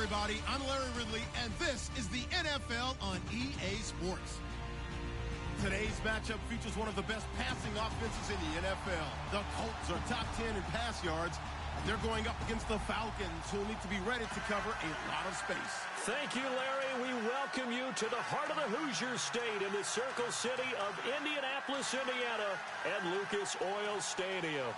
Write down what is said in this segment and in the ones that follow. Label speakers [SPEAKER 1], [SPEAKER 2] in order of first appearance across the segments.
[SPEAKER 1] everybody. I'm Larry Ridley, and this is the NFL on EA Sports. Today's matchup features one of the best passing offenses in the NFL. The Colts are top 10 in pass yards. They're going up against the Falcons, who will need to be ready to cover a lot of space.
[SPEAKER 2] Thank you, Larry. We welcome you to the heart of the Hoosier State in the Circle City of Indianapolis, Indiana, at Lucas Oil Stadium.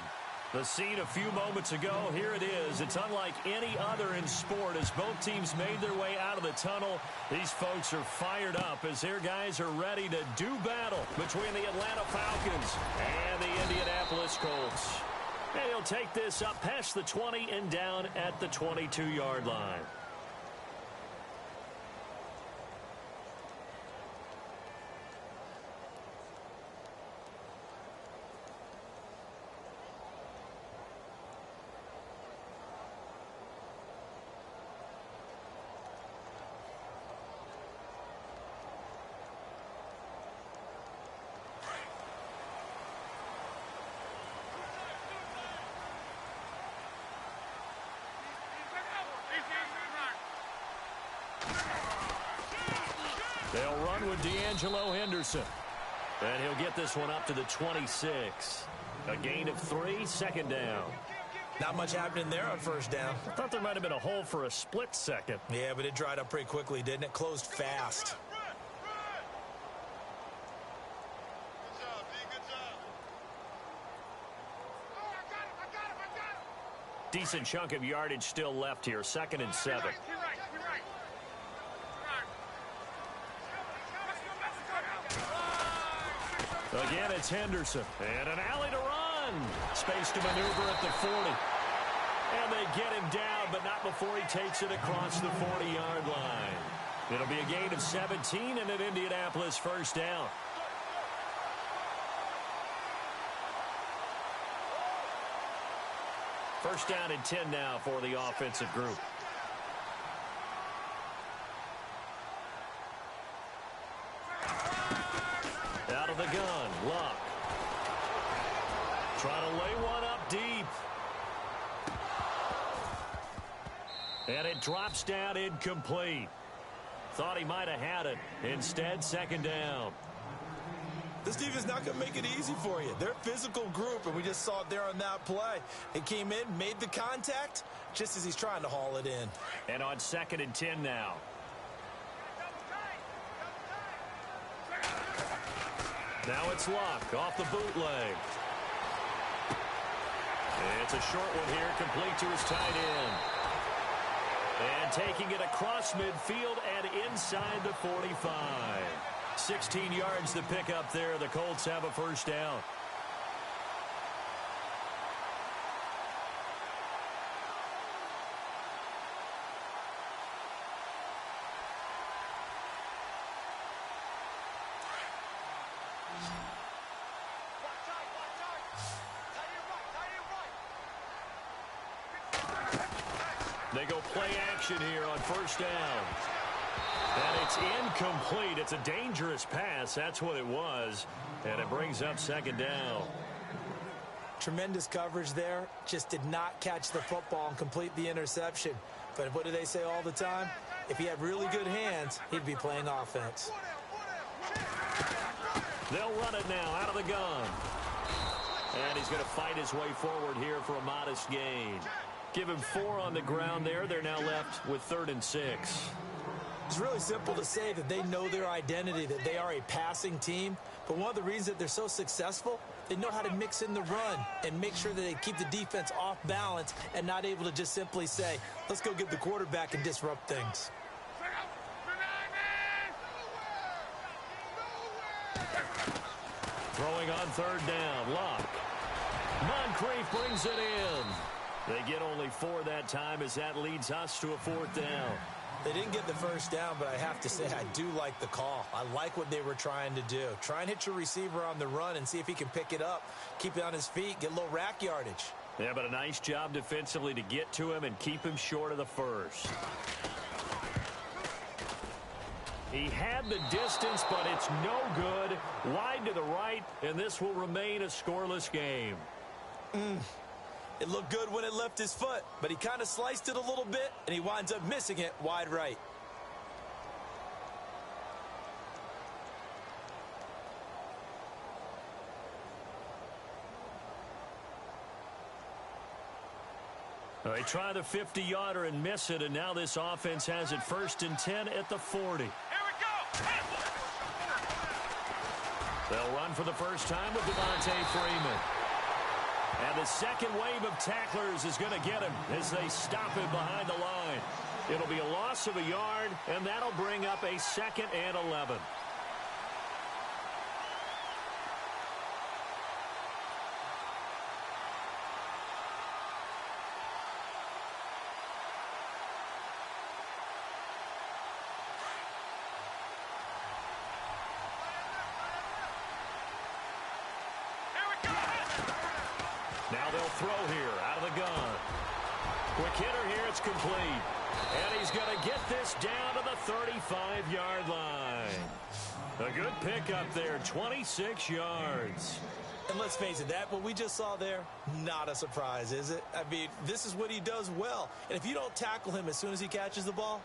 [SPEAKER 2] The scene a few moments ago, here it is. It's unlike any other in sport as both teams made their way out of the tunnel. These folks are fired up as their guys are ready to do battle between the Atlanta Falcons and the Indianapolis Colts. And he'll take this up past the 20 and down at the 22-yard line. They'll run with D'Angelo Henderson. And he'll get this one up to the 26. A gain of 3, second down.
[SPEAKER 3] Not much happening there on first down.
[SPEAKER 2] I thought there might have been a hole for a split second.
[SPEAKER 3] Yeah, but it dried up pretty quickly, didn't it? Closed fast.
[SPEAKER 2] Decent chunk of yardage still left here. 2nd and 7. Again, it's Henderson. And an alley to run. Space to maneuver at the 40. And they get him down, but not before he takes it across the 40-yard line. It'll be a gain of 17 and an Indianapolis first down. First down and 10 now for the offensive group. Out of the gun, Luck. Trying to lay one up deep. And it drops down incomplete. Thought he might have had it. Instead, second down.
[SPEAKER 3] This defense is not going to make it easy for you. They're a physical group, and we just saw it there on that play. It came in, made the contact, just as he's trying to haul it in.
[SPEAKER 2] And on 2nd and 10 now. Now it's Luck off the bootleg. It's a short one here, complete to his tight end. And taking it across midfield and inside the 45. 16 yards to pick up there. The Colts have a first down. They go play action here on first down. And it's incomplete. It's a dangerous pass. That's what it was. And it brings up second down.
[SPEAKER 3] Tremendous coverage there. Just did not catch the football and complete the interception. But what do they say all the time? If he had really good hands, he'd be playing offense.
[SPEAKER 2] They'll run it now out of the gun. And he's going to fight his way forward here for a modest gain. Give him 4 on the ground there. They're now left with 3rd and 6.
[SPEAKER 3] It's really simple to say that they know their identity, that they are a passing team. But one of the reasons that they're so successful, they know how to mix in the run and make sure that they keep the defense off balance and not able to just simply say, let's go get the quarterback and disrupt things.
[SPEAKER 2] Throwing on 3rd down, Luck. Moncrief brings it in. They get only 4 that time as that leads us to a 4th down.
[SPEAKER 3] They didn't get the first down, but I have to say I do like the call. I like what they were trying to do. Try and hit your receiver on the run and see if he can pick it up, keep it on his feet, get a little rack yardage.
[SPEAKER 2] Yeah, but a nice job defensively to get to him and keep him short of the first. He had the distance, but it's no good. Wide to the right, and this will remain a scoreless game.
[SPEAKER 3] It looked good when it left his foot, but he kind of sliced it a little bit, and he winds up missing it wide right.
[SPEAKER 2] They try the 50-yarder and miss it, and now this offense has it 1st and 10 at the 40.
[SPEAKER 4] Here we go.
[SPEAKER 2] They'll run for the first time with Devontae Freeman. And the second wave of tacklers is going to get him as they stop him behind the line. It'll be a loss of a yard, and that'll bring up a 2nd and 11. Now they'll throw here out of the gun. Quick hitter here, it's complete. And he's going to get this down to the 35-yard line. A good pickup there, 26 yards.
[SPEAKER 3] And let's face it, what we just saw there, not a surprise, is it? I mean, this is what he does well. And if you don't tackle him as soon as he catches the ball,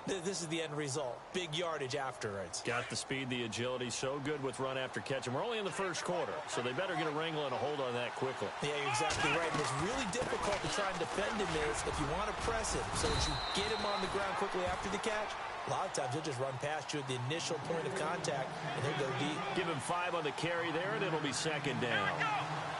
[SPEAKER 3] this is the end result. Big yardage afterwards.
[SPEAKER 2] Got the speed, the agility, so good with run after catch. And we're only in the first quarter, so they better get a wrangle and a hold on that quickly.
[SPEAKER 3] Yeah, you're exactly right. And what's really difficult to try and defend him is if you want to press him so that you get him on the ground quickly after the catch, a lot of times he'll just run past you at the initial point of contact, and he'll go deep.
[SPEAKER 2] Give him 5 on the carry there, and it'll be 2nd down.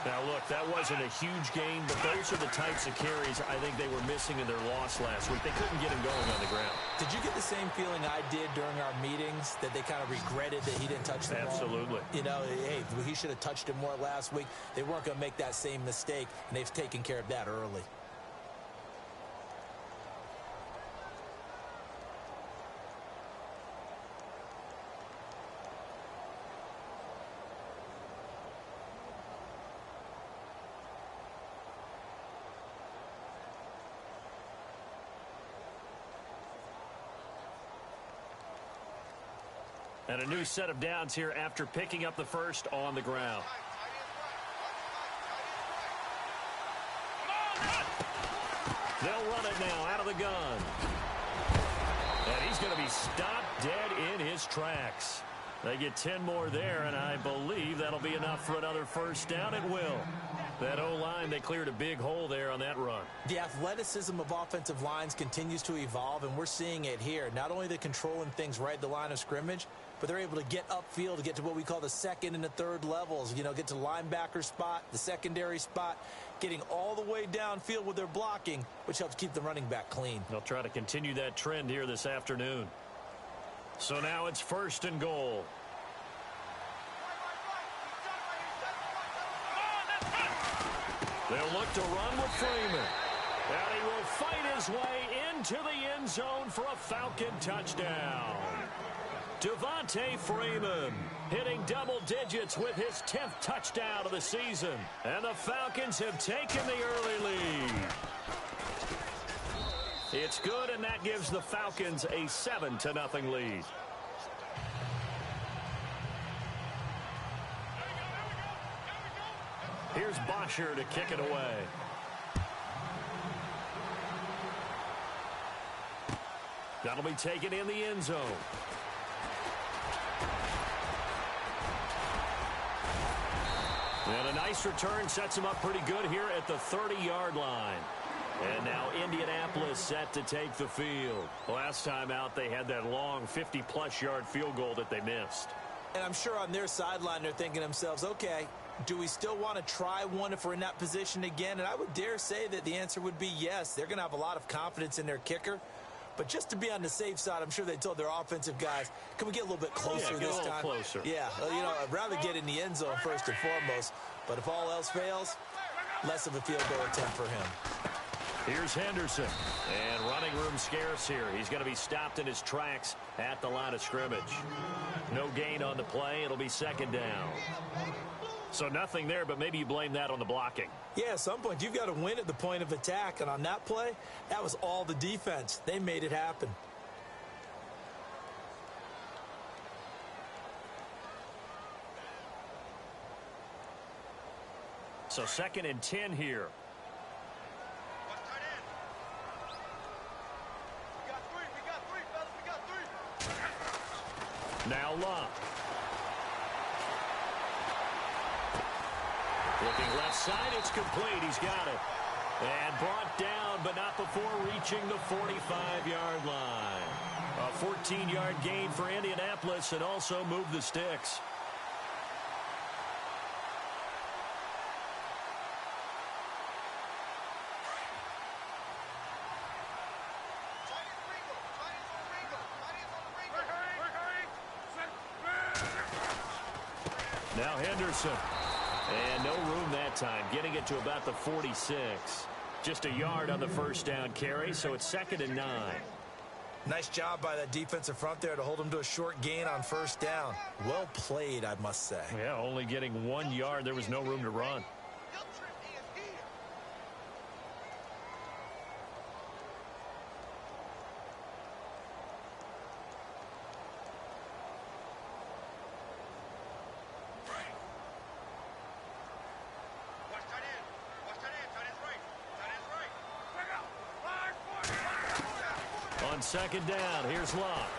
[SPEAKER 2] Now, look, that wasn't a huge gain, but those are the types of carries I think they were missing in their loss last week. They couldn't get him going on the ground.
[SPEAKER 3] Did you get the same feeling I did during our meetings, that they kind of regretted that he didn't touch the ball?
[SPEAKER 2] Absolutely.
[SPEAKER 3] You know, hey, he should have touched it more last week. They weren't going to make that same mistake, and they've taken care of that early.
[SPEAKER 2] And a new set of downs here after picking up the first on the ground. They'll run it now out of the gun. And he's going to be stopped dead in his tracks. They get 10 more there, and I believe that'll be enough for another first down. It will. That O-line, they cleared a big hole there on that run.
[SPEAKER 3] The athleticism of offensive lines continues to evolve, and we're seeing it here. Not only are they controlling things right at the line of scrimmage, but they're able to get upfield to get to what we call the 2nd and the 3rd levels. You know, get to the linebacker spot, the secondary spot, getting all the way downfield with their blocking, which helps keep the running back clean.
[SPEAKER 2] They'll try to continue that trend here this afternoon. So now it's 1st and goal. They'll look to run with Freeman. And he will fight his way into the end zone for a Falcon touchdown. Devontae Freeman hitting double digits with his 10th touchdown of the season. And the Falcons have taken the early lead. It's good, and that gives the Falcons a 7-0 lead. Here's Bosher to kick it away. That'll be taken in the end zone. And a nice return sets him up pretty good here at the 30-yard line. And now Indianapolis set to take the field. Last time out, they had that long 50-plus yard field goal that they missed.
[SPEAKER 3] And I'm sure on their sideline they're thinking to themselves, okay, do we still want to try one if we're in that position again? And I would dare say that the answer would be yes. They're going to have a lot of confidence in their kicker. But just to be on the safe side, I'm sure they told their offensive guys, can we get a little bit closer this time?
[SPEAKER 2] Closer.
[SPEAKER 3] Yeah, you know, I'd rather get in the end zone first and foremost. But if all else fails, less of a field goal attempt for him.
[SPEAKER 2] Here's Henderson. And running room scarce here. He's going to be stopped in his tracks at the line of scrimmage. No gain on the play. It'll be 2nd down. So nothing there, but maybe you blame that on the blocking.
[SPEAKER 3] Yeah, at some point you've got to win at the point of attack. And on that play, that was all the defense. They made it happen.
[SPEAKER 2] So 2nd and 10 here. Looking left side, it's complete. He's got it. And brought down, but not before reaching the 45-yard line. A 14-yard gain for Indianapolis and also moved the sticks. Now Henderson. And no room that time, getting it to about the 46. Just a yard on the first down carry, so it's 2nd and 9.
[SPEAKER 3] Nice job by that defensive front there to hold him to a short gain on first down. Well played, I must say.
[SPEAKER 2] Yeah, only getting 1 yard. There was no room to run. On 2nd down, here's Locke.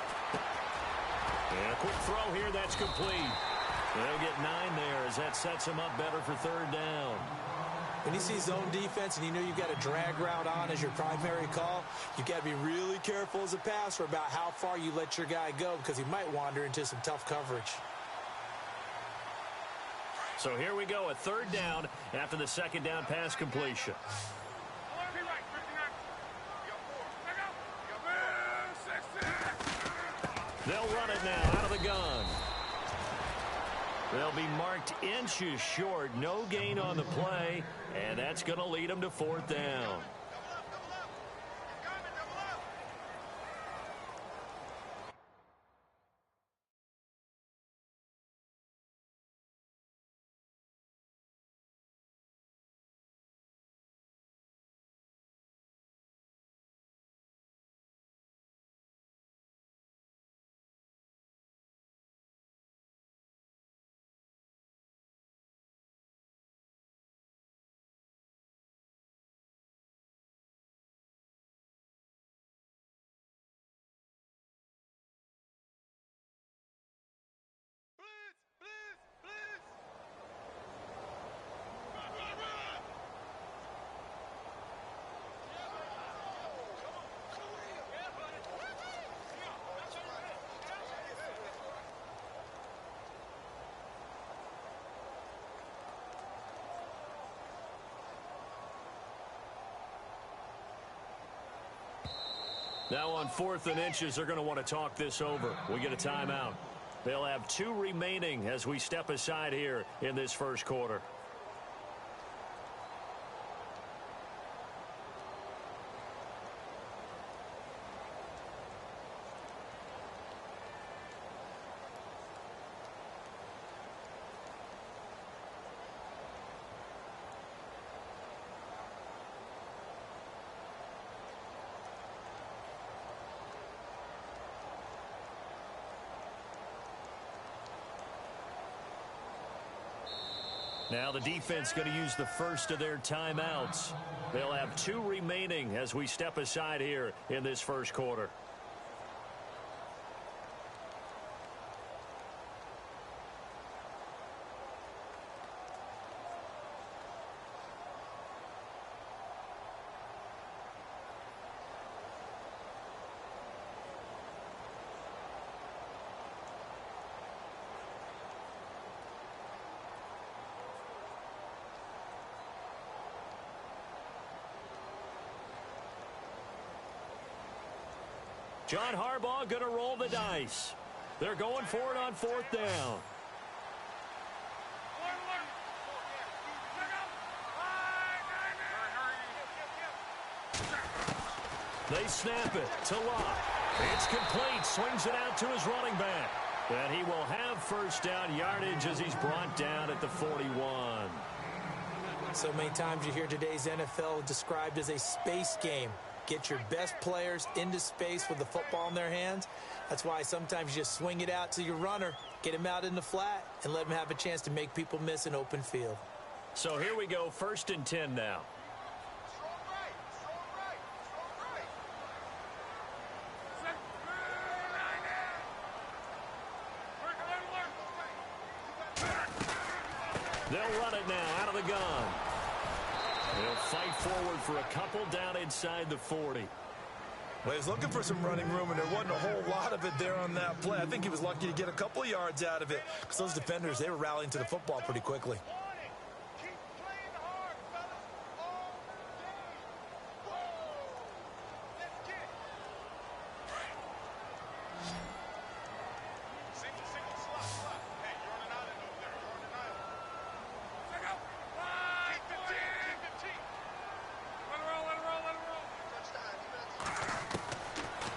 [SPEAKER 2] And a quick throw here, that's complete. They'll get 9 there as that sets him up better for 3rd down.
[SPEAKER 3] When you see zone defense and you know you've got a drag route on as your primary call, you've got to be really careful as a passer about how far you let your guy go because he might wander into some tough coverage.
[SPEAKER 2] So here we go, a 3rd down after the 2nd down pass completion. They'll run it now out of the gun. They'll be marked inches short. No gain on the play, and that's going to lead them to 4th down. Now on 4th and inches, they're going to want to talk this over. We get a timeout. They'll have 2 remaining as we step aside here in this first quarter. Now the defense going to use the first of their timeouts. They'll have 2 remaining as we step aside here in this first quarter. John Harbaugh going to roll the dice. They're going for it on 4th down. They snap it to Locke. It's complete. Swings it out to his running back. And he will have first down yardage as he's brought down at the 41.
[SPEAKER 3] So many times you hear today's NFL described as a space game. Get your best players into space with the football in their hands. That's why sometimes you just swing it out to your runner, get him out in the flat, and let him have a chance to make people miss an open field.
[SPEAKER 2] So here we go, 1st and 10 now. They'll run it now out of the gun. They'll fight forward for a couple down inside the 40.
[SPEAKER 3] Well, he was looking for some running room, and there wasn't a whole lot of it there on that play. I think he was lucky to get a couple yards out of it because those defenders, they were rallying to the football pretty quickly.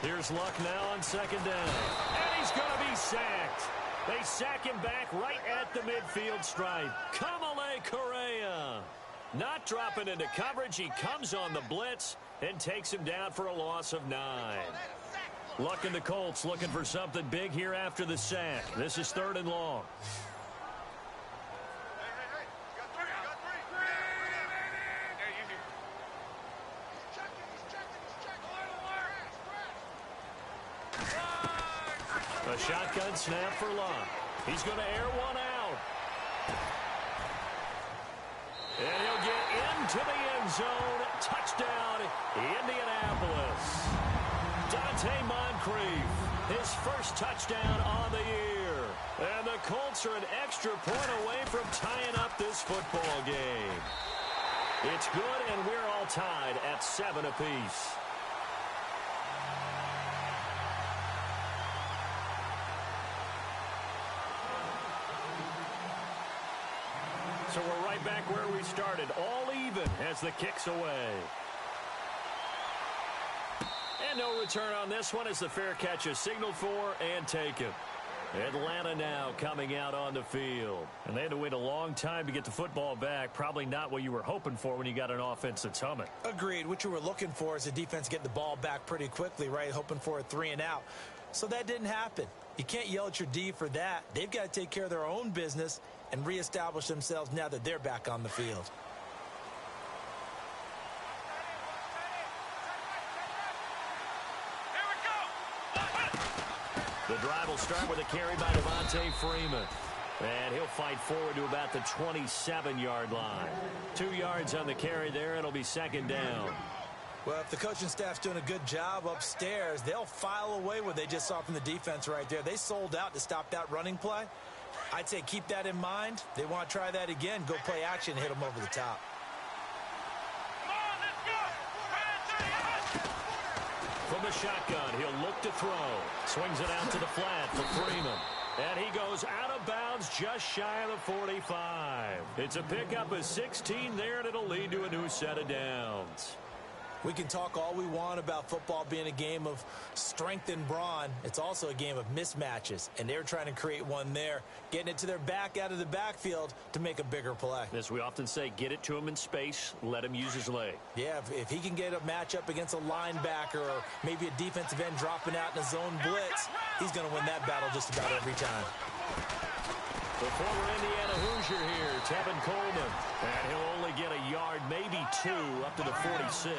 [SPEAKER 2] Here's Luck now on second down. And he's going to be sacked. They sack him back right at the midfield stripe. Kamale Correa. Not dropping into coverage. He comes on the blitz and takes him down for a loss of 9. Luck and the Colts looking for something big here after the sack. This is 3rd and long. A shotgun snap for Luck. He's going to air one out. And he'll get into the end zone. Touchdown, Indianapolis. Dante Moncrief, his first touchdown on the year. And the Colts are an extra point away from tying up this football game. It's good, and we're all tied at 7 apiece. So we're right back where we started, all even as the kick's away. And no return on this one as the fair catch is signaled for and taken. Atlanta now coming out on the field. And they had to wait a long time to get the football back. Probably not what you were hoping for when you got an offense that's humming.
[SPEAKER 3] Agreed. What you were looking for is the defense getting the ball back pretty quickly, right? Hoping for a 3 and out. So that didn't happen. You can't yell at your D for that. They've got to take care of their own business and reestablish themselves now that they're back on the field.
[SPEAKER 2] The drive will start with a carry by Devontae Freeman. And he'll fight forward to about the 27-yard line. 2 yards on the carry there. It'll be 2nd down.
[SPEAKER 3] Well, if the coaching staff's doing a good job upstairs, they'll file away what they just saw from the defense right there. They sold out to stop that running play. I'd say keep that in mind. They want to try that again. Go play action, hit them over the top.
[SPEAKER 2] From the shotgun, he'll look to throw. Swings it out to the flat for Freeman. And he goes out of bounds just shy of the 45. It's a pickup of 16 there, and it'll lead to a new set of downs.
[SPEAKER 3] We can talk all we want about football being a game of strength and brawn. It's also a game of mismatches, and they're trying to create one there, getting it to their back out of the backfield to make a bigger play.
[SPEAKER 2] As we often say, get it to him in space, let him use his leg.
[SPEAKER 3] Yeah, if he can get a matchup against a linebacker or maybe a defensive end dropping out in a zone blitz, he's going to win that battle just about every time.
[SPEAKER 2] The former Indiana Hoosier here, Tevin Coleman. And he'll only get a yard, maybe 2, up to the 46.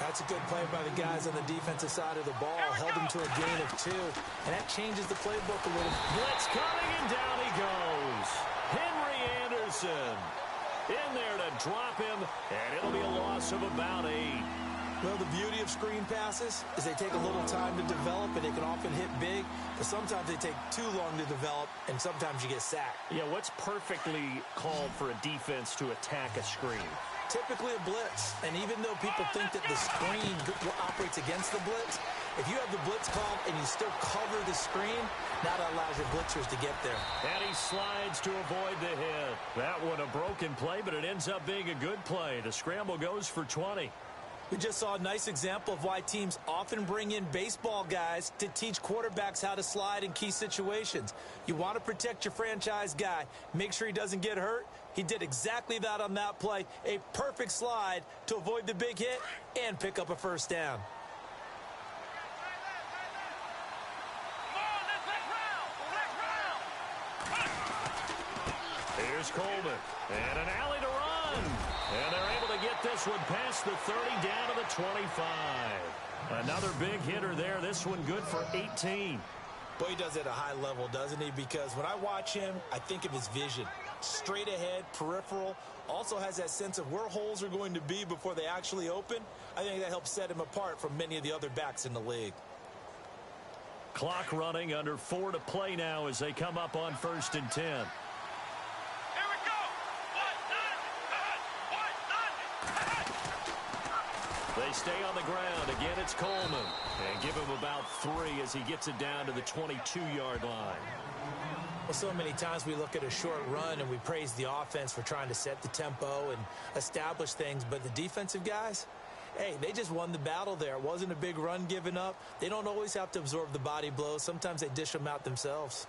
[SPEAKER 3] That's a good play by the guys on the defensive side of the ball. Held him to a gain of 2. And that changes the playbook a little.
[SPEAKER 2] Blitz coming, and down he goes. Henry Anderson in there to drop him, and it'll be a loss of about 8.
[SPEAKER 3] Well, the beauty of screen passes is they take a little time to develop, and they can often hit big, but sometimes they take too long to develop, and sometimes you get sacked.
[SPEAKER 2] Yeah, what's perfectly called for a defense to attack a screen?
[SPEAKER 3] Typically a blitz, and even though people think that the screen operates against the blitz, if you have the blitz called and you still cover the screen, that allows your blitzers to get there.
[SPEAKER 2] And he slides to avoid the hit. That one a broken play, but it ends up being a good play. The scramble goes for 20.
[SPEAKER 3] We just saw a nice example of why teams often bring in baseball guys to teach quarterbacks how to slide in key situations. You want to protect your franchise guy. Make sure he doesn't get hurt. He did exactly that on that play. A perfect slide to avoid the big hit and pick up a first down.
[SPEAKER 2] Here's Coleman. And an alley to run. And they're able to get this one past the 30 down to the 25. Another big hitter there. This one good for 18.
[SPEAKER 3] Boy, he does it at a high level, doesn't he? Because when I watch him, I think of his vision. Straight ahead, peripheral, also has that sense of where holes are going to be before they actually open. I think that helps set him apart from many of the other backs in the league.
[SPEAKER 2] Clock running, under 4 to play now as they come up on 1st and 10. They stay on the ground. Again, it's Coleman. And give him about 3 as he gets it down to the 22-yard line.
[SPEAKER 3] Well, so many times we look at a short run and we praise the offense for trying to set the tempo and establish things. But the defensive guys, hey, they just won the battle there. It wasn't a big run given up. They don't always have to absorb the body blows. Sometimes they dish them out themselves.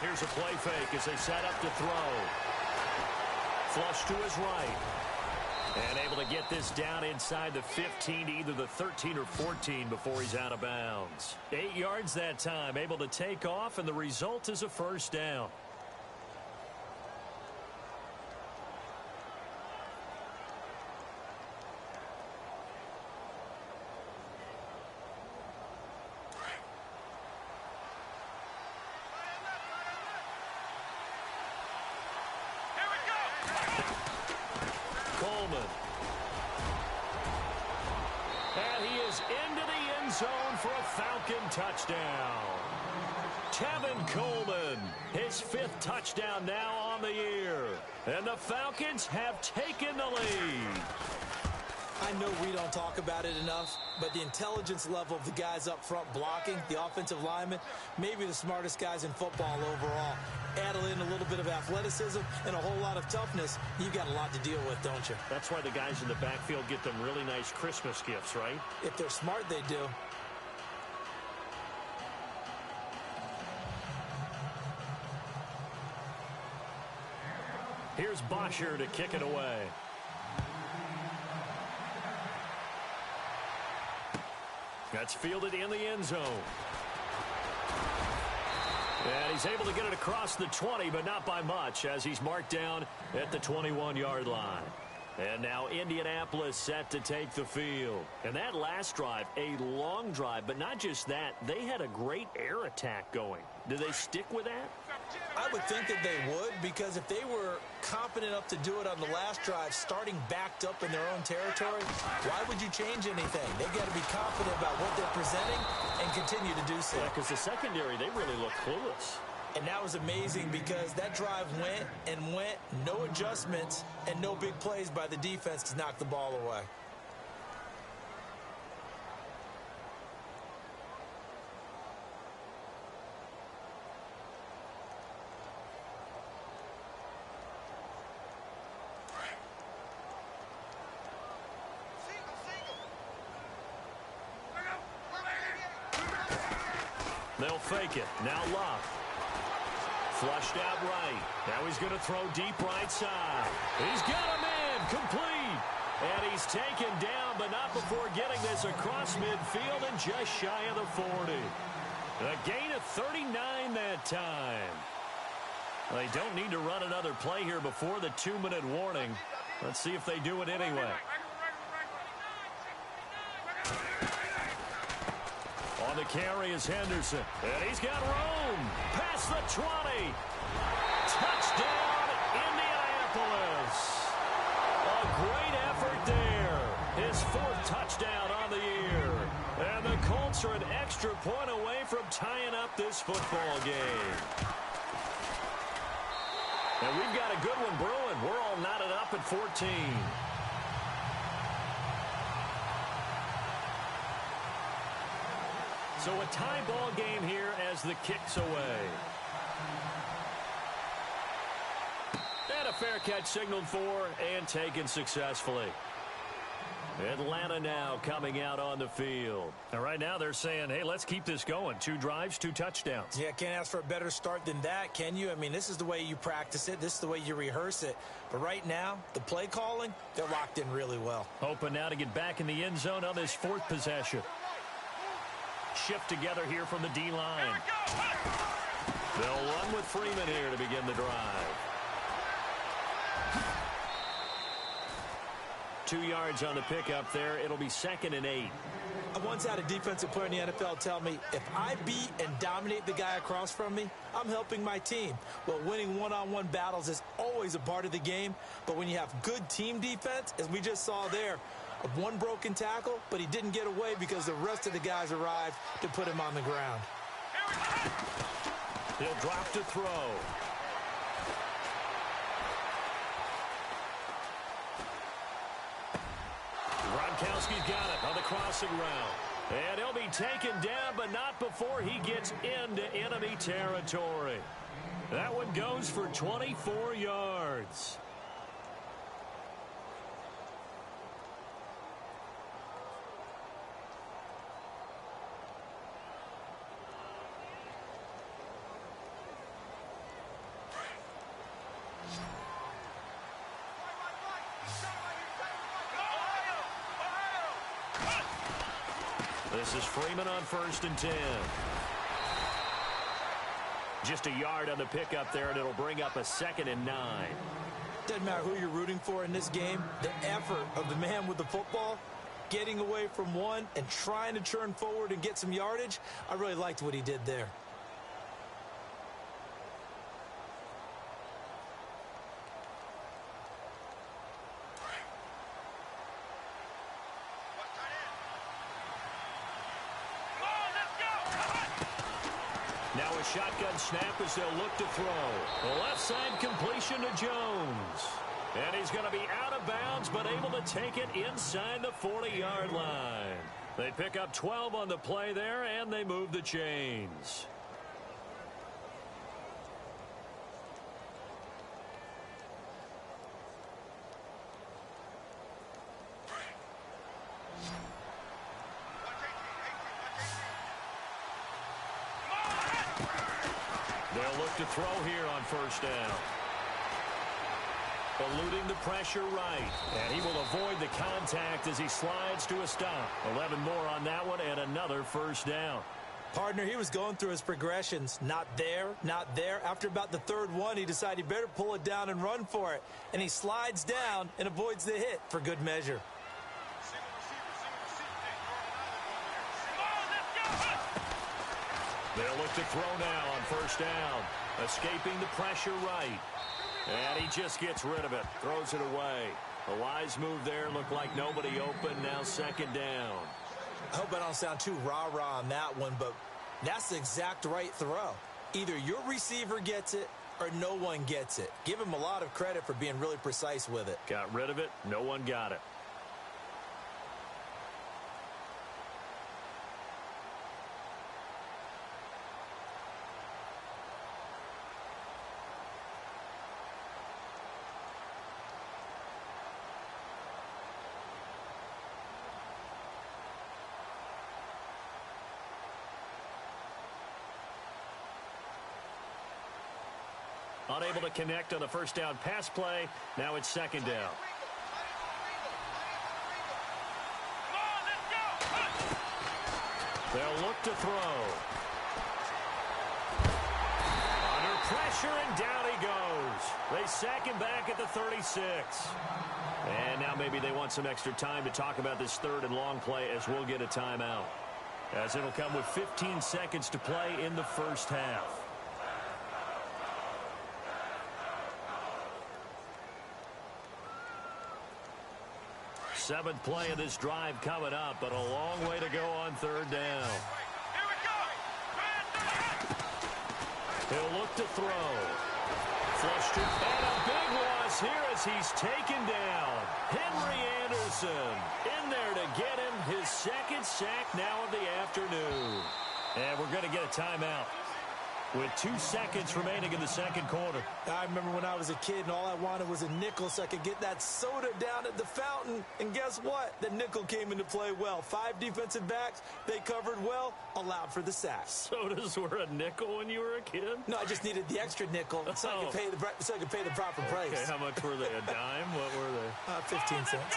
[SPEAKER 2] Here's a play fake as they set up to throw. Flush to his right. And able to get this down inside the 15, either the 13 or 14 before he's out of bounds. 8 yards that time, able to take off, and the result is a first down. And he is into the end zone for a Falcon touchdown. Tevin Coleman, his 5th touchdown now on the year. And the Falcons have taken the lead.
[SPEAKER 3] I know we don't talk about it enough, but the intelligence level of the guys up front blocking, the offensive linemen, maybe the smartest guys in football overall. Add in a little bit of athleticism and a whole lot of toughness, you've got a lot to deal with, don't you?
[SPEAKER 2] That's why the guys in the backfield get them really nice Christmas gifts, right?
[SPEAKER 3] If they're smart, they do.
[SPEAKER 2] Here's Bosher to kick it away. That's fielded in the end zone. And he's able to get it across the 20, but not by much, as he's marked down at the 21-yard line. And now Indianapolis set to take the field. And that last drive, a long drive, but not just that. They had a great air attack going. Do they stick with that?
[SPEAKER 3] I would think that they would, because if they were confident enough to do it on the last drive, starting backed up in their own territory, why would you change anything? They've got to be confident about what they're presenting and continue to do so.
[SPEAKER 2] Yeah, because the secondary, they really look clueless.
[SPEAKER 3] And that was amazing because that drive went and went, no adjustments, and no big plays by the defense to knock the ball away.
[SPEAKER 2] They'll fake it. Now Love. Flushed out right. Now he's going to throw deep right side. He's got him in. Complete. And he's taken down, but not before getting this across midfield and just shy of the 40. A gain of 39 that time. They don't need to run another play here before the 2-minute warning. Let's see if they do it anyway. On the carry is Henderson. And he's got room. Past the 20. Touchdown, Indianapolis. A great effort there. His 4th touchdown on the year. And the Colts are an extra point away from tying up this football game. And we've got a good one brewing. We're all knotted up at 14. So a tie ball game here as the kick's away. And a fair catch signaled for and taken successfully. Atlanta now coming out on the field. And right now they're saying, hey, let's keep this going. 2 drives, 2 touchdowns.
[SPEAKER 3] Yeah, can't ask for a better start than that, can you? I mean, this is the way you practice it. This is the way you rehearse it. But right now, the play calling, they're locked in really well.
[SPEAKER 2] Hoping now to get back in the end zone on this 4th possession. Shift together here from the D-line. They'll run with Freeman here to begin the drive. 2 yards on the pickup there. It'll be 2nd and 8.
[SPEAKER 3] I once had a defensive player in the NFL tell me, if I beat and dominate the guy across from me, I'm helping my team. Well, winning one-on-one battles is always a part of the game, but when you have good team defense, as we just saw there, 1 broken tackle, but he didn't get away because the rest of the guys arrived to put him on the ground.
[SPEAKER 2] He'll drop to throw. Gronkowski's got it on the crossing route. And he'll be taken down, but not before he gets into enemy territory. That one goes for 24 yards. This is Freeman on 1st and 10. Just a yard on the pickup there, and it'll bring up a 2nd and 9.
[SPEAKER 3] Doesn't matter who you're rooting for in this game. The effort of the man with the football, getting away from one and trying to turn forward and get some yardage, I really liked what he did there.
[SPEAKER 2] Now a shotgun snap as they'll look to throw. The left side completion to Jones. And he's going to be out of bounds, but able to take it inside the 40-yard line. They pick up 12 on the play there, and they move the chains. They'll look to throw here on 1st down. Eluding the pressure right. And he will avoid the contact as he slides to a stop. 11 more on that one and another 1st down.
[SPEAKER 3] Partner, he was going through his progressions. Not there, not there. After about the 3rd one, he decided he better pull it down and run for it. And he slides down and avoids the hit for good measure.
[SPEAKER 2] They'll look to throw now on 1st down. Escaping the pressure right. And he just gets rid of it. Throws it away. The wise move there. Looked like nobody open. Now 2nd down.
[SPEAKER 3] I hope I don't sound too rah-rah on that one, but that's the exact right throw. Either your receiver gets it or no one gets it. Give him a lot of credit for being really precise with it.
[SPEAKER 2] Got rid of it. No one got it. Unable to connect on the 1st down pass play. Now it's 2nd down. They'll look to throw. Under pressure, and down he goes. They sack him back at the 36. And now maybe they want some extra time to talk about this 3rd and long play as we'll get a timeout. As it'll come with 15 seconds to play in the 1st half. 7th play of this drive coming up, but a long way to go on 3rd down. He'll look to throw. Flushed it, and a big loss here as he's taken down. Henry Anderson in there to get him his 2nd sack now of the afternoon. And we're going to get a timeout. with 2 seconds remaining in the second quarter.
[SPEAKER 3] I remember when I was a kid and all I wanted was a nickel so I could get that soda down at the fountain. And guess what? The nickel came into play well. 5 defensive backs, they covered well, allowed for the sack.
[SPEAKER 2] Sodas were a nickel when you were a kid?
[SPEAKER 3] No, I just needed the extra nickel so I could pay the proper price.
[SPEAKER 2] Okay, how much were they? A dime? What were they?
[SPEAKER 3] 15 cents.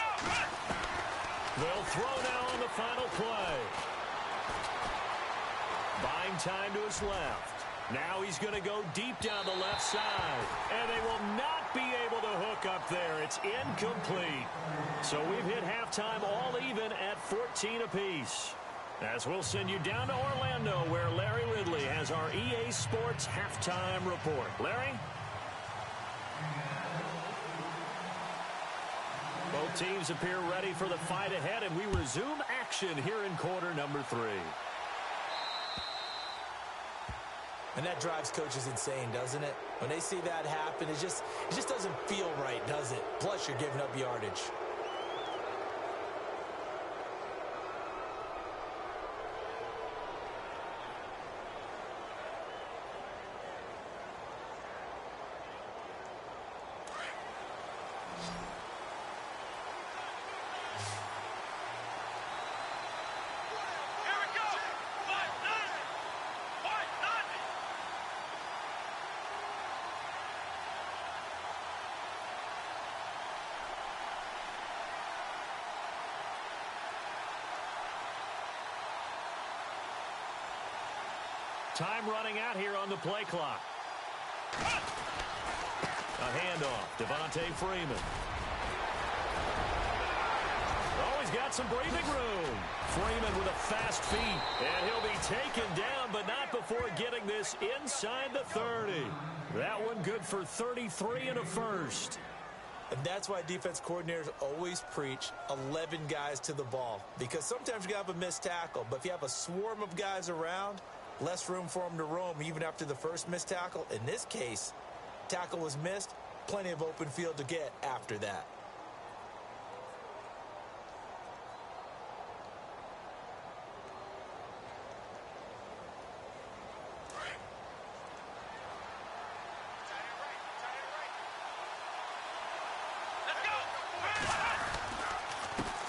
[SPEAKER 2] They'll throw now on the final play. Buying time to his left. Now he's going to go deep down the left side. And they will not be able to hook up there. It's incomplete. So we've hit halftime all even at 14 apiece. As we'll send you down to Orlando, where Larry Ridley has our EA Sports halftime report. Larry? Both teams appear ready for the fight ahead, and we resume action here in quarter number 3.
[SPEAKER 3] And that drives coaches insane, doesn't it? When they see that happen, it just doesn't feel right, does it? Plus, you're giving up yardage.
[SPEAKER 2] Time running out here on the play clock. A handoff, Devontae Freeman. Oh, he's got some breathing room. Freeman with a fast feet, and he'll be taken down, but not before getting this inside the 30. That one good for 33 and a first.
[SPEAKER 3] And that's why defense coordinators always preach 11 guys to the ball, because sometimes you have a missed tackle, but if you have a swarm of guys around, less room for them to roam even after the first missed tackle. In this case, tackle was missed, plenty of open field to get after that.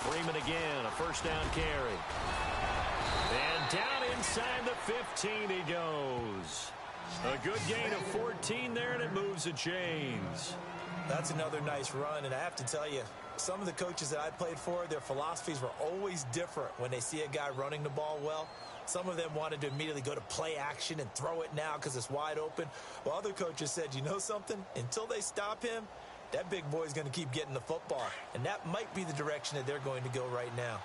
[SPEAKER 2] Freeman again, a first down carry. And down inside the 15 he goes. A good gain of 14 there, and it moves the chains.
[SPEAKER 3] That's another nice run, and I have to tell you, some of the coaches that I played for, their philosophies were always different when they see a guy running the ball well. Some of them wanted to immediately go to play action and throw it now because it's wide open. While other coaches said, you know something? Until they stop him, that big boy's going to keep getting the football. And that might be the direction that they're going to go right now.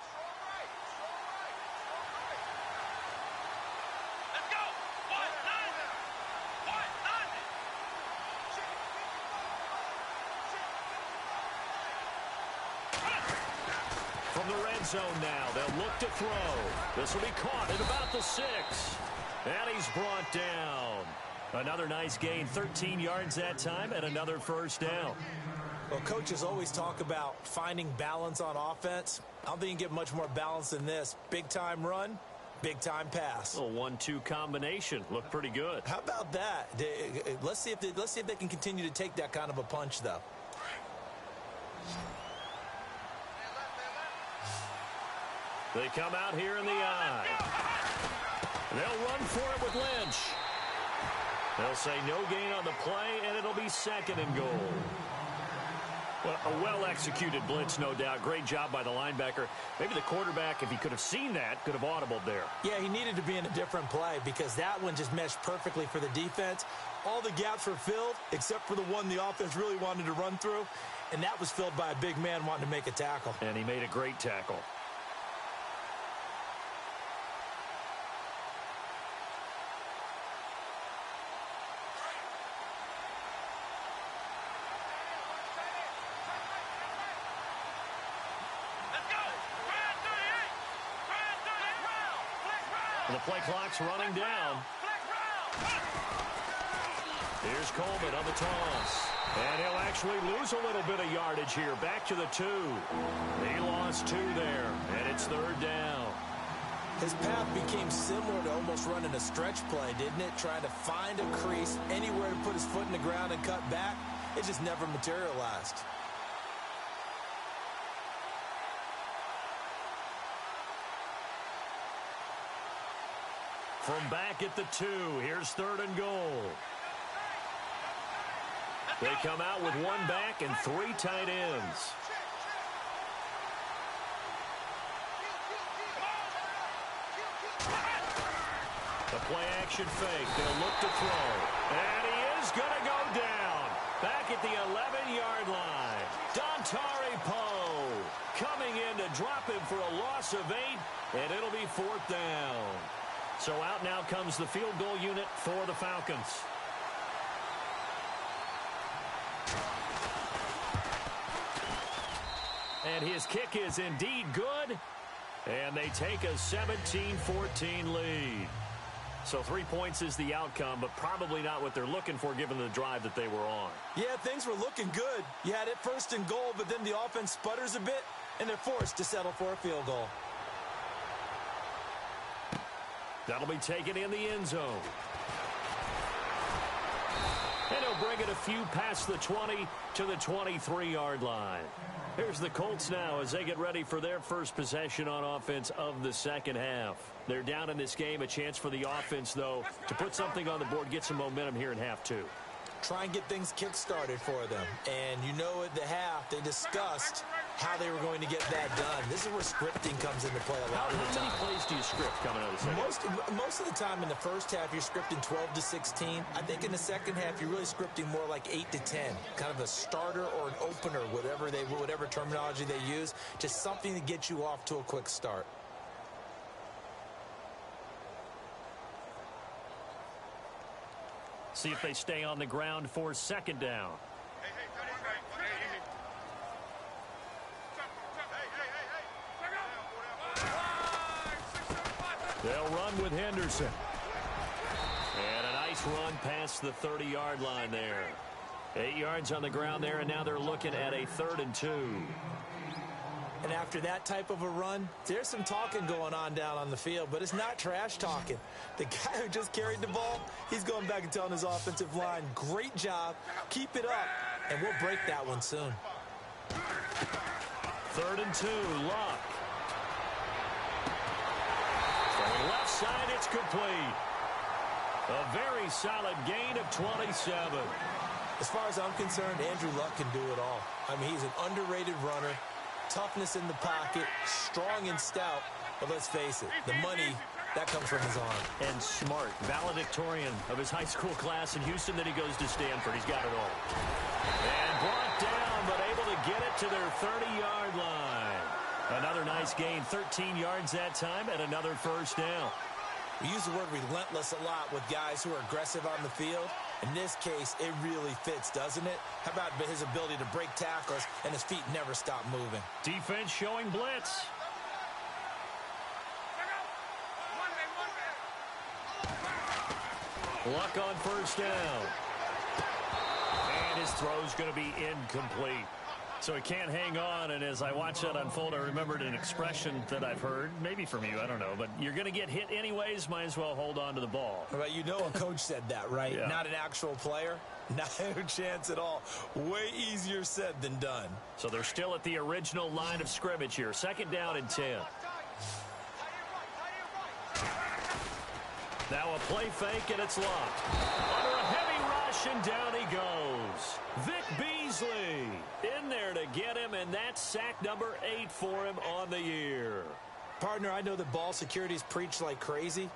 [SPEAKER 2] From the red zone now, they'll look to throw. This will be caught at about the 6. And he's brought down. Another nice gain, 13 yards that time, and another first down.
[SPEAKER 3] Well, coaches always talk about finding balance on offense. I don't think you can get much more balance than this. Big-time run, big-time pass.
[SPEAKER 2] A 1-2 combination. Looked pretty good.
[SPEAKER 3] How about that? Let's see if they can continue to take that kind of a punch, though.
[SPEAKER 2] They come out here in the eye. They'll run for it with Lynch. They'll say no gain on the play, and it'll be 2nd and goal. Well, a well-executed blitz, no doubt. Great job by the linebacker. Maybe the quarterback, if he could have seen that, could have audibled there.
[SPEAKER 3] Yeah, he needed to be in a different play because that one just meshed perfectly for the defense. All the gaps were filled except for the one the offense really wanted to run through, and that was filled by a big man wanting to make a tackle.
[SPEAKER 2] And he made a great tackle. The play clock's running down. Here's Coleman on the toss. And he'll actually lose a little bit of yardage here. Back to the 2. He lost 2 there, and it's 3rd down.
[SPEAKER 3] His path became similar to almost running a stretch play, didn't it? Trying to find a crease, anywhere to put his foot in the ground and cut back. It just never materialized.
[SPEAKER 2] From back at the 2, here's 3rd and goal. They come out with 1 back and 3 tight ends. The play-action fake. They'll look to throw. And he is going to go down. Back at the 11-yard line. Dontari Poe coming in to drop him for a loss of 8, and it'll be 4th down. So out now comes the field goal unit for the Falcons. And his kick is indeed good. And they take a 17-14 lead. So 3 points is the outcome, but probably not what they're looking for given the drive that they were on.
[SPEAKER 3] Yeah, things were looking good. You had it 1st and goal, but then the offense sputters a bit, and they're forced to settle for a field goal.
[SPEAKER 2] That'll be taken in the end zone. And he'll bring it a few past the 20 to the 23-yard line. Here's the Colts now as they get ready for their first possession on offense of the second half. They're down in this game. A chance for the offense, though, to put something on the board, get some momentum here in half 2.
[SPEAKER 3] Try and get things kick-started for them. And you know at the half, they discussed how they were going to get that done. This is where scripting comes into play a lot of the time.
[SPEAKER 2] How many plays do you script coming out of the second?
[SPEAKER 3] Most of the time in the first half, you're scripting 12 to 16. I think in the second half, you're really scripting more like 8 to 10. Kind of a starter or an opener, whatever terminology they use. Just something to get you off to a quick start.
[SPEAKER 2] See if they stay on the ground for 2nd down. They'll run with Henderson. And a nice run past the 30-yard line there. 8 yards on the ground there, and now they're looking at a 3rd and 2.
[SPEAKER 3] And after that type of a run, there's some talking going on down on the field, but it's not trash talking. The guy who just carried the ball, he's going back and telling his offensive line, great job, keep it up, and we'll break that one soon.
[SPEAKER 2] 3rd and 2, Luck. From the left side, it's complete. A very solid gain of 27.
[SPEAKER 3] As far as I'm concerned, Andrew Luck can do it all. I mean, he's an underrated runner. Toughness in the pocket, strong and stout, but let's face it, the money, that comes from his arm.
[SPEAKER 2] And smart, valedictorian of his high school class in Houston, then he goes to Stanford. He's got it all. And brought down, but able to get it to their 30-yard line. Another nice gain, 13 yards that time, and another 1st down.
[SPEAKER 3] We use the word relentless a lot with guys who are aggressive on the field. In this case, it really fits, doesn't it? How about his ability to break tackles and his feet never stop moving?
[SPEAKER 2] Defense showing blitz. Luck on 1st down. And his throw's going to be incomplete. So he can't hang on, and as I watch that unfold, I remembered an expression that I've heard, maybe from you, I don't know, but you're going to get hit anyways, might as well hold on to the ball.
[SPEAKER 3] Well, you know a coach said that, right?
[SPEAKER 2] Yeah.
[SPEAKER 3] Not an actual player. Not a chance at all. Way easier said than done.
[SPEAKER 2] So they're still at the original line of scrimmage here. 2nd down and 10. Now a play fake, and it's locked. Under a heavy rush, and down he goes. Vic Beasley in there to get him, and that's sack number 8 for him on the year.
[SPEAKER 3] Partner, I know that ball security's preached like crazy,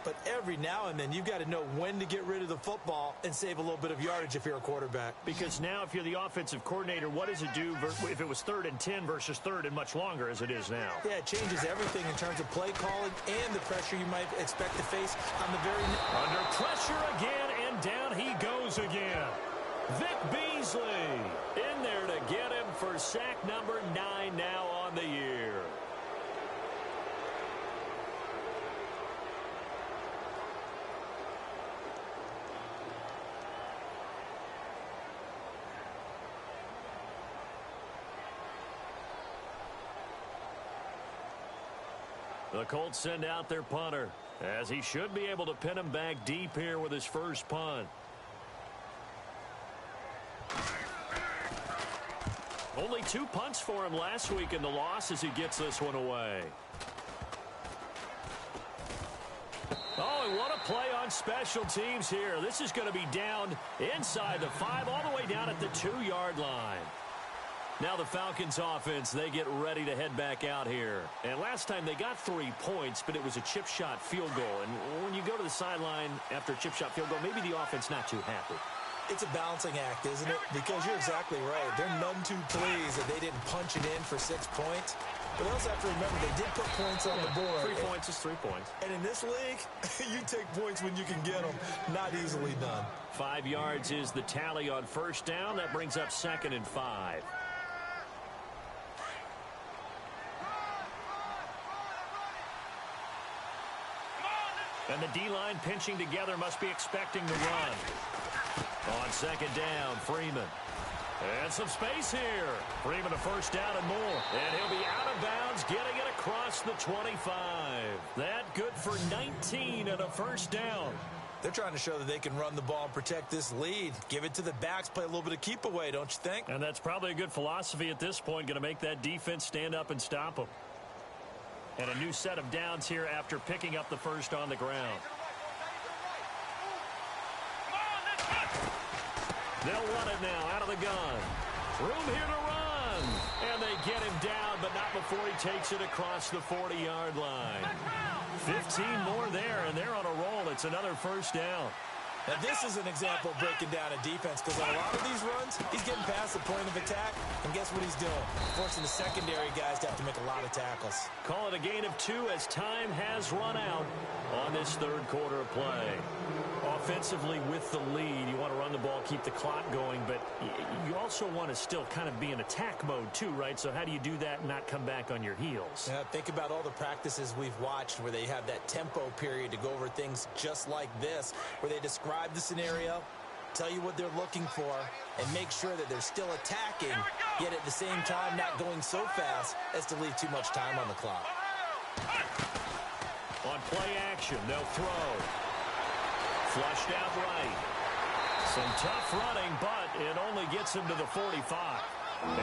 [SPEAKER 3] but every now and then you've got to know when to get rid of the football and save a little bit of yardage if you're a quarterback.
[SPEAKER 2] Because now if you're the offensive coordinator, what does it do if it was 3rd and 10 versus 3rd and much longer as it is now?
[SPEAKER 3] Yeah, it changes everything in terms of play calling and the pressure you might expect to face on the very...
[SPEAKER 2] Under pressure again, and down he goes again. Vic Beasley in there to get him for sack number 9 now on the year. The Colts send out their punter, as he should be able to pin him back deep here with his first punt. Only 2 punts for him last week in the loss as he gets this one away. Oh, and what a play on special teams here. This is going to be down inside the 5, all the way down at the 2-yard line. Now the Falcons offense, they get ready to head back out here. And last time they got 3 points, but it was a chip shot field goal. And when you go to the sideline after a chip shot field goal, maybe the offense not too happy.
[SPEAKER 3] It's a balancing act, isn't it? Because you're exactly right. They're none too pleased that they didn't punch it in for 6 points. But they also have to remember they did put points on the board.
[SPEAKER 2] 3 points is 3 points.
[SPEAKER 3] And in this league, you take points when you can get them. Not easily done.
[SPEAKER 2] 5 yards is the tally on first down. That brings up 2nd and 5. And the D-line pinching together must be expecting the run. On 2nd down, Freeman. And some space here. Freeman a first down and more. And he'll be out of bounds, getting it across the 25. That good for 19 and a first down.
[SPEAKER 3] They're trying to show that they can run the ball and protect this lead. Give it to the backs, play a little bit of keep away, don't you think?
[SPEAKER 2] And that's probably a good philosophy at this point, going to make that defense stand up and stop them. And a new set of downs here after picking up the first on the ground. They'll run it now out of the gun. Room here to run. And they get him down, but not before he takes it across the 40-yard line. 15 more there, and they're on a roll. It's another first down.
[SPEAKER 3] Now, this is an example of breaking down a defense, because on a lot of these runs, he's getting past the point of attack, and guess what he's doing? Forcing the secondary guys to have to make a lot of tackles.
[SPEAKER 2] Call it a gain of 2 as time has run out on this third quarter of play. Offensively with the lead, you want to run the ball, keep the clock going, but you also want to still kind of be in attack mode too, right? So how do you do that and not come back on your heels?
[SPEAKER 3] Yeah, think about all the practices we've watched where they have that tempo period to go over things just like this, where they describe the scenario, tell you what they're looking for, and make sure that they're still attacking, yet at the same time not going so fast as to leave too much time on the clock.
[SPEAKER 2] On play action, they'll throw. Flushed out right. Some tough running, but it only gets him to the 45.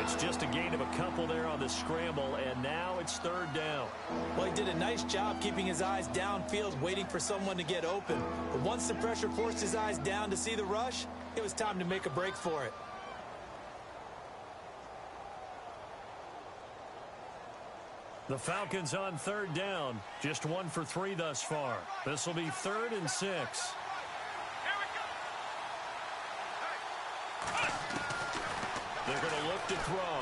[SPEAKER 2] It's just a gain of a couple there on the scramble, and now it's 3rd down.
[SPEAKER 3] Well, he did a nice job keeping his eyes downfield, waiting for someone to get open. But once the pressure forced his eyes down to see the rush, it was time to make a break for it.
[SPEAKER 2] The Falcons on 3rd down. Just 1 for 3 thus far. This will be 3rd and 6. They're going to look to throw.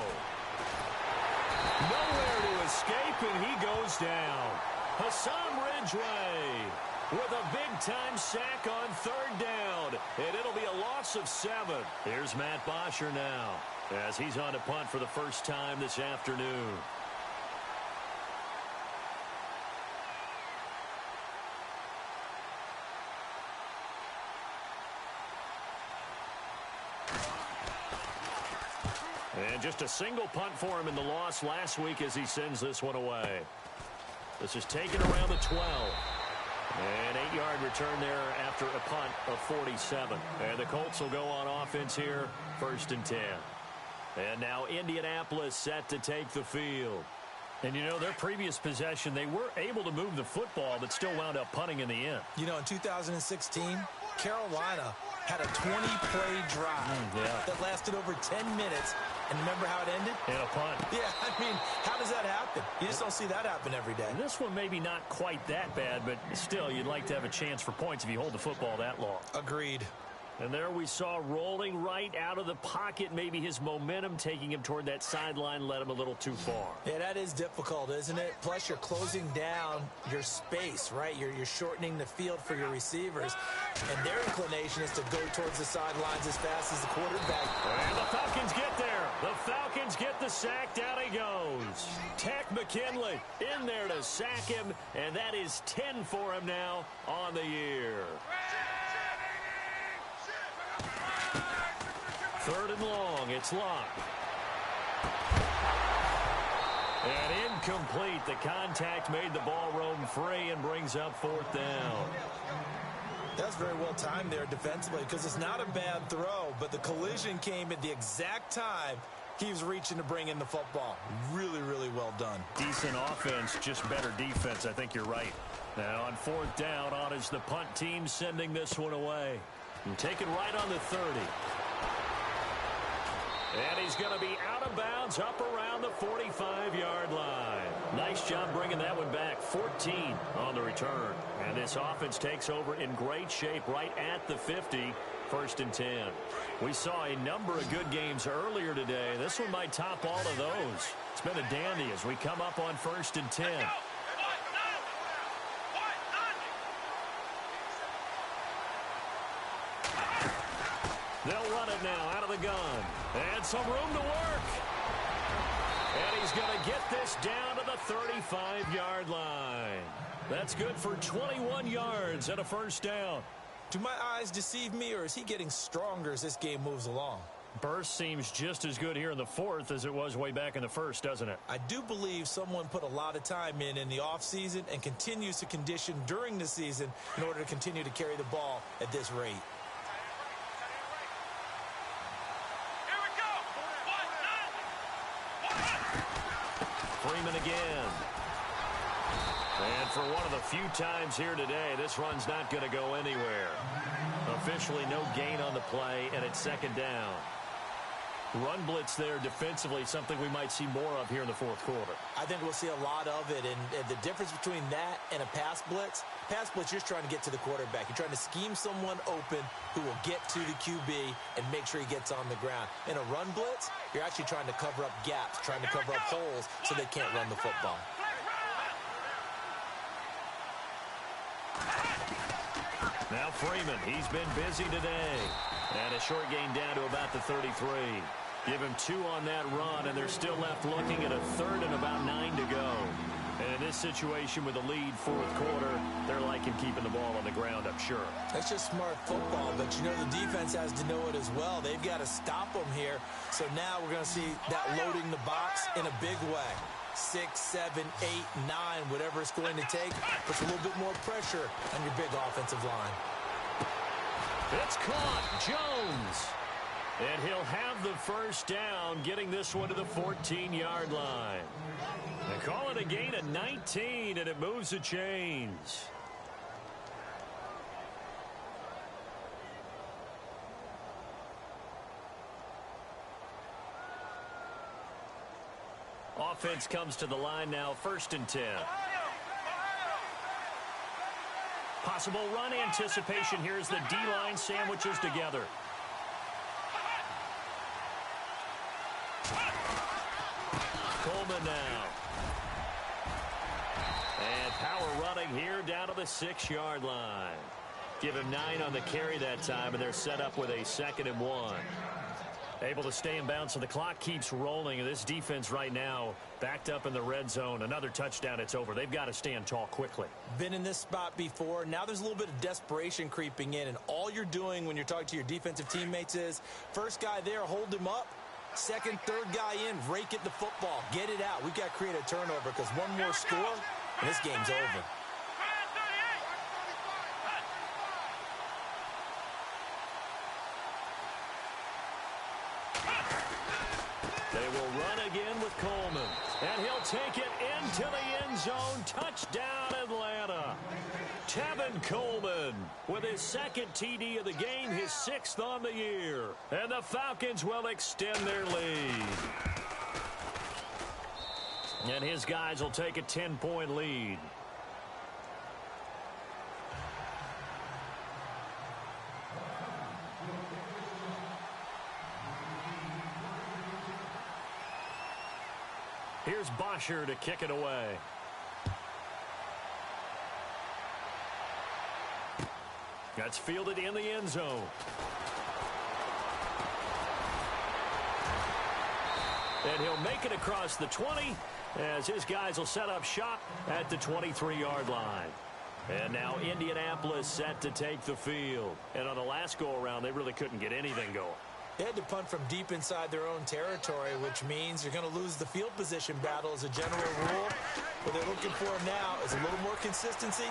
[SPEAKER 2] Nowhere to escape, and he goes down. Hassan Ridgeway with a big-time sack on 3rd down, and it'll be a loss of 7. Here's Matt Bosher now as he's on to punt for the first time this afternoon. And just a single punt for him in the loss last week as he sends this one away. This is taken around the 12. An 8-yard return there after a punt of 47. And the Colts will go on offense here, 1st and 10. And now Indianapolis set to take the field. And, you know, their previous possession, they were able to move the football, but still wound up punting in the end.
[SPEAKER 3] You know, in 2016, Carolina had a 20-play drive that lasted over 10 minutes. And remember how it ended?
[SPEAKER 2] In a punt.
[SPEAKER 3] Yeah, I mean, how does that happen? You just don't see that happen every day.
[SPEAKER 2] And this one maybe not quite that bad, but still, you'd like to have a chance for points if you hold the football that long.
[SPEAKER 3] Agreed.
[SPEAKER 2] And there we saw rolling right out of the pocket. Maybe his momentum taking him toward that sideline led him a little too far.
[SPEAKER 3] Yeah, that is difficult, isn't it? Plus, you're closing down your space, right? You're shortening the field for your receivers. And their inclination is to go towards the sidelines as fast as the quarterback.
[SPEAKER 2] And the Falcons get there. The Falcons get the sack. Down he goes. Tech McKinley in there to sack him. And that is 10 for him now on the year. 3rd and long. It's locked. And incomplete. The contact made the ball roam free and brings up 4th down.
[SPEAKER 3] That's very well timed there defensively because it's not a bad throw, but the collision came at the exact time he was reaching to bring in the football. Really, really well done.
[SPEAKER 2] Decent offense, just better defense. I think you're right. Now on 4th down, on is the punt team sending this one away. And take it right on the 30. And he's going to be out of bounds up around the 45-yard line. Nice job bringing that one back. 14 on the return. And this offense takes over in great shape right at the 50. 1st and 10. We saw a number of good games earlier today. This one might top all of those. It's been a dandy as we come up on 1st and 10. They'll run it now out of the gun. And some room to work. And he's going to get this down to the 35-yard line. That's good for 21 yards and a 1st down.
[SPEAKER 3] Do my eyes deceive me, or is he getting stronger as this game moves along?
[SPEAKER 2] Burst seems just as good here in the 4th as it was way back in the 1st, doesn't it?
[SPEAKER 3] I do believe someone put a lot of time in the offseason and continues to condition during the season in order to continue to carry the ball at this rate.
[SPEAKER 2] Freeman again. And for one of the few times here today, this run's not going to go anywhere. Officially no gain on the play, and it's 2nd down. Run blitz there defensively, something we might see more of here in the 4th quarter.
[SPEAKER 3] I think we'll see a lot of it, and the difference between that and a pass blitz, you're just trying to get to the quarterback. You're trying to scheme someone open who will get to the QB and make sure he gets on the ground. In a run blitz, you're actually trying to cover up gaps, trying to cover up holes so they can't run the football.
[SPEAKER 2] Now Freeman, he's been busy today. And a short gain down to about the 33. Give him 2 on that run, and they're still left looking at a 3rd and about 9 to go. And in this situation with a lead 4th quarter, they're liking keeping the ball on the ground, I'm sure.
[SPEAKER 3] That's just smart football, but you know the defense has to know it as well. They've got to stop them here. So now we're going to see that loading the box in a big way. 6, 7, 8, 9, whatever it's going to take, puts a little bit more pressure on your big offensive line.
[SPEAKER 2] It's caught. Jones. And he'll have the 1st down, getting this one to the 14-yard line. They call it a gain of 19, and it moves the chains. Offense comes to the line now, 1st and 10. Possible run anticipation here as the D-line sandwiches together. Coleman now. And power running here down to the 6-yard line. Give him 9 on the carry that time, and they're set up with a 2nd and 1. Able to stay in bounds, so the clock keeps rolling. And this defense right now backed up in the red zone. Another touchdown, it's over. They've got to stand tall quickly.
[SPEAKER 3] Been in this spot before. Now there's a little bit of desperation creeping in. And all you're doing when you're talking to your defensive teammates is, first guy there, hold him up. Second, third guy in, rake at the football. Get it out. We've got to create a turnover because one more score, and this game's over.
[SPEAKER 2] They will run again with Coleman. And he'll take it into the end zone. Touchdown, Atlanta. Tevin Coleman with his 2nd TD of the game, his 6th on the year. And the Falcons will extend their lead. And his guys will take a 10-point lead. Here's Bosher to kick it away. That's fielded in the end zone. And he'll make it across the 20 as his guys will set up shop at the 23-yard line. And now Indianapolis set to take the field. And on the last go-around, they really couldn't get anything going.
[SPEAKER 3] They had to punt from deep inside their own territory, which means you're going to lose the field position battle as a general rule. What they're looking for now is a little more consistency,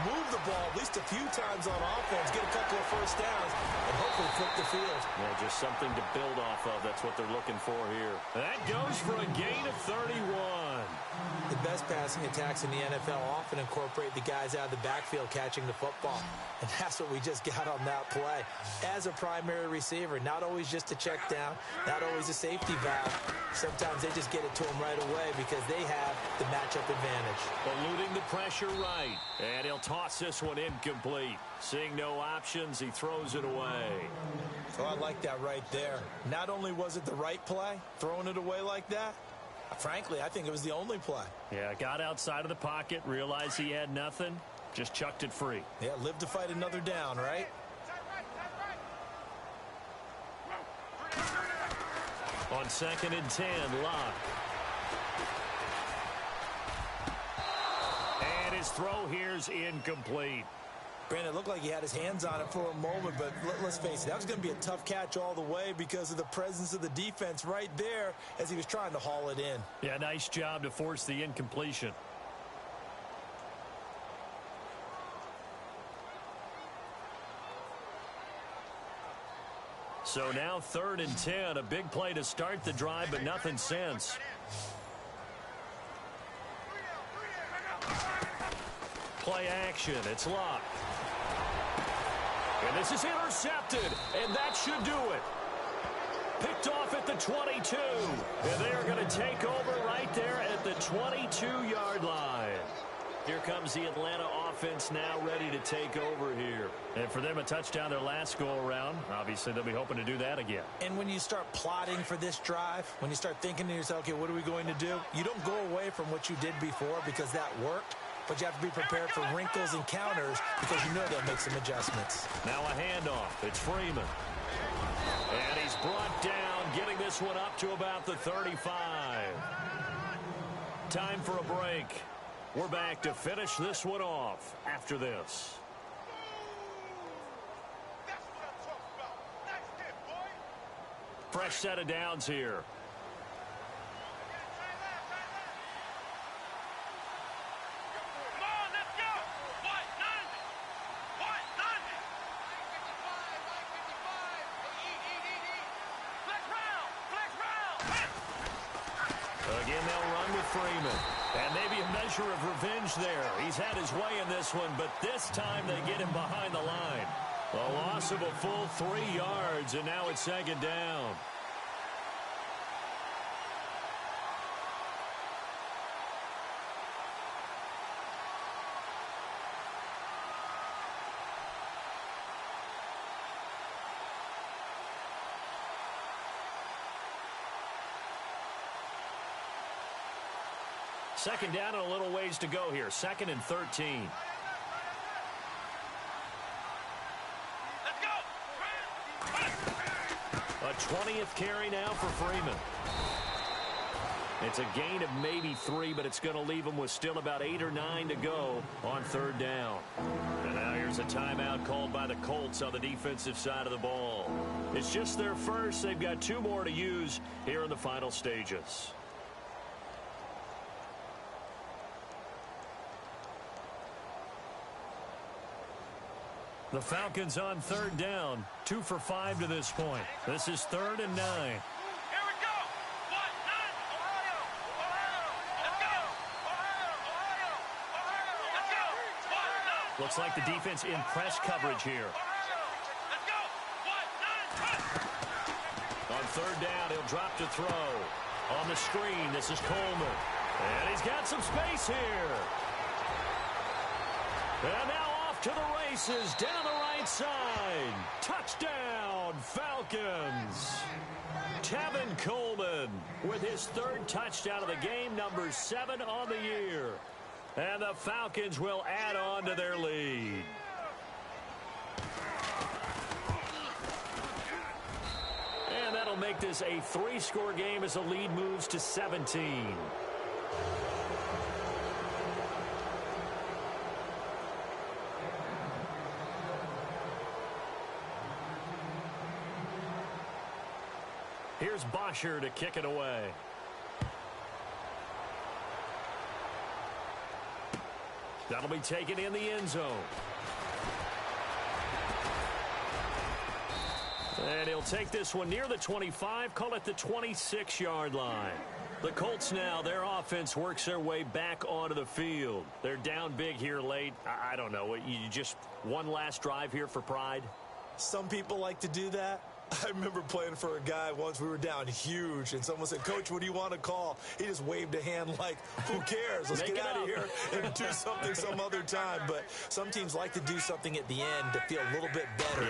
[SPEAKER 3] move the ball at least a few times on offense, get a couple of first downs, and hopefully flip the field.
[SPEAKER 2] Yeah, just something to build off of. That's what they're looking for here. That goes for a gain of 31.
[SPEAKER 3] The best passing attacks in the NFL often incorporate the guys out of the backfield catching the football. And that's what we just got on that play. As a primary receiver, not always just a check down, not always a safety valve. Sometimes they just get it to them right away because they have the matchup advantage.
[SPEAKER 2] Eluding the pressure right. And he'll toss this one incomplete. Seeing no options, he throws it away.
[SPEAKER 3] So I like that right there. Not only was it the right play, throwing it away like that, frankly, I think it was the only play.
[SPEAKER 2] Yeah, got outside of the pocket, realized he had nothing, just chucked it free.
[SPEAKER 3] Yeah, live to fight another down, right?
[SPEAKER 2] On 2nd and 10, Locke. And his throw here's incomplete.
[SPEAKER 3] Brandon, it looked like he had his hands on it for a moment, but let's face it, that was going to be a tough catch all the way because of the presence of the defense right there as he was trying to haul it in.
[SPEAKER 2] Yeah, nice job to force the incompletion. So now 3rd and 10, a big play to start the drive, but nothing since. Play action, it's Locke. And this is intercepted, and that should do it. Picked off at the 22, and they are going to take over right there at the 22-yard line. Here comes the Atlanta offense now ready to take over here. And for them, a touchdown their last go-around. Obviously, they'll be hoping to do that again.
[SPEAKER 3] And when you start plotting for this drive, when you start thinking to yourself, okay, what are we going to do? You don't go away from what you did before because that worked. But you have to be prepared for wrinkles and counters because you know they'll make some adjustments.
[SPEAKER 2] Now a handoff. It's Freeman. And he's brought down, getting this one up to about the 35. Time for a break. We're back to finish this one off after this. Fresh set of downs here. Again, they'll run with Freeman. And maybe a measure of revenge there. He's had his way in this one, but this time they get him behind the line. A loss of a full 3 yards, and now it's 2nd down. Second down and a little ways to go here. 2nd and 13. A 20th carry now for Freeman. It's a gain of maybe 3, but it's going to leave them with still about 8 or 9 to go on 3rd down. And now here's a timeout called by the Colts on the defensive side of the ball. It's just their first. They've got 2 more to use here in the final stages. The Falcons on 3rd down. 2 for 5 to this point. This is 3rd and 9.
[SPEAKER 4] Here we go. 1, 9, Ohio. Let's go. Ohio. Let's go. 1, 9.
[SPEAKER 2] Looks like the defense in press coverage here.
[SPEAKER 4] Let's go. 1, 9.
[SPEAKER 2] On 3rd down, he'll drop to throw. On the screen, this is Coleman. And he's got some space here. And now to the races, down the right side. Touchdown, Falcons. Tevin Coleman with his 3rd touchdown of the game, number 7 on the year. And the Falcons will add on to their lead. And that'll make this a 3-score game as the lead moves to 17. Here's Bosher to kick it away. That'll be taken in the end zone. And he'll take this one near the 25, call it the 26-yard line. The Colts now, their offense works their way back onto the field. They're down big here late. I don't know. You just one last drive here for pride?
[SPEAKER 3] Some people like to do that. I remember playing for a guy once. We were down huge, and someone said, "Coach, what do you want to call?" He just waved a hand like, "Who cares? Let's get out of here and do something some other time." But some teams like to do something at the end to feel a little bit better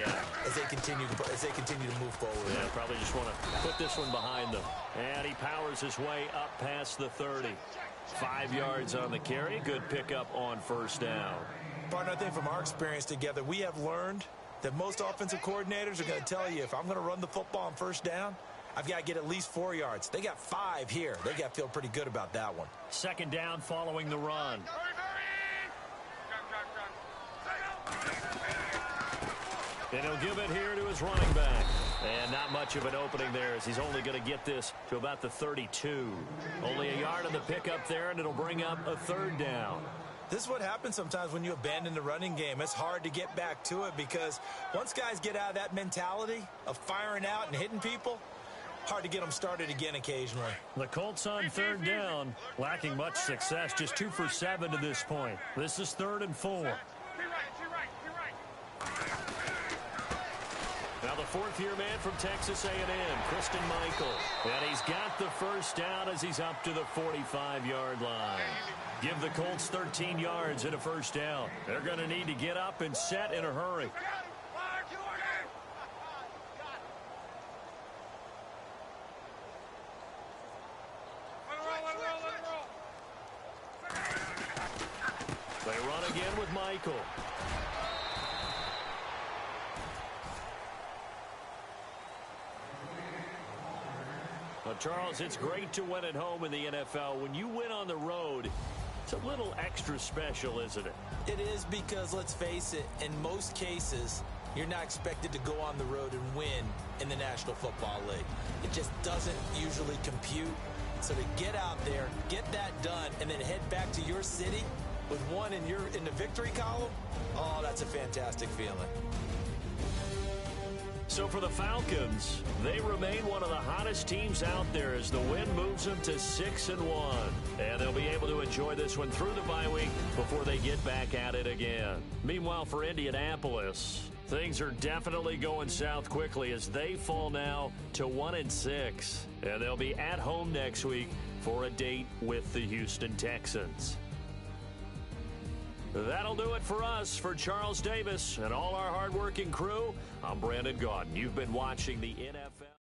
[SPEAKER 3] as they continue to move forward.
[SPEAKER 2] Yeah, probably just want to put this one behind them. And he powers his way up past the 30. 5 yards on the carry. Good pickup on first down.
[SPEAKER 3] Partner, I think from our experience together, we have learned that most offensive coordinators are going to tell you, if I'm going to run the football on first down, I've got to get at least 4 yards. They got 5 here. They got to feel pretty good about that one.
[SPEAKER 2] Second down following the run. And he'll give it here to his running back. And not much of an opening there, as he's only going to get this to about the 32. Only a yard on the pickup there, and it'll bring up a third down.
[SPEAKER 3] This is what happens sometimes when you abandon the running game. It's hard to get back to it because once guys get out of that mentality of firing out and hitting people, hard to get them started again occasionally.
[SPEAKER 2] The Colts on third down, lacking much success, just 2 for 7 to this point. This is 3rd and 4. Now the fourth-year man from Texas A&M, Christian Michael. And he's got the first down as he's up to the 45-yard line. Give the Colts 13 yards and a first down. They're going to need to get up and set in a hurry. They run again with Michael. Well, Charles, it's great to win at home in the NFL. When you win on the road, it's a little extra special, isn't it?
[SPEAKER 3] It is, because let's face it, in most cases, you're not expected to go on the road and win in the National Football League. It just doesn't usually compute. So to get out there, get that done, and then head back to your city with one in the victory column, oh, that's a fantastic feeling.
[SPEAKER 2] So for the Falcons, they remain one of the hottest teams out there as the win moves them to 6-1. And they'll be able to enjoy this one through the bye week before they get back at it again. Meanwhile, for Indianapolis, things are definitely going south quickly as they fall now to 1-6. And they'll be at home next week for a date with the Houston Texans. That'll do it for us. For Charles Davis and all our hardworking crew, I'm Brandon Gaudin. You've been watching the NFL.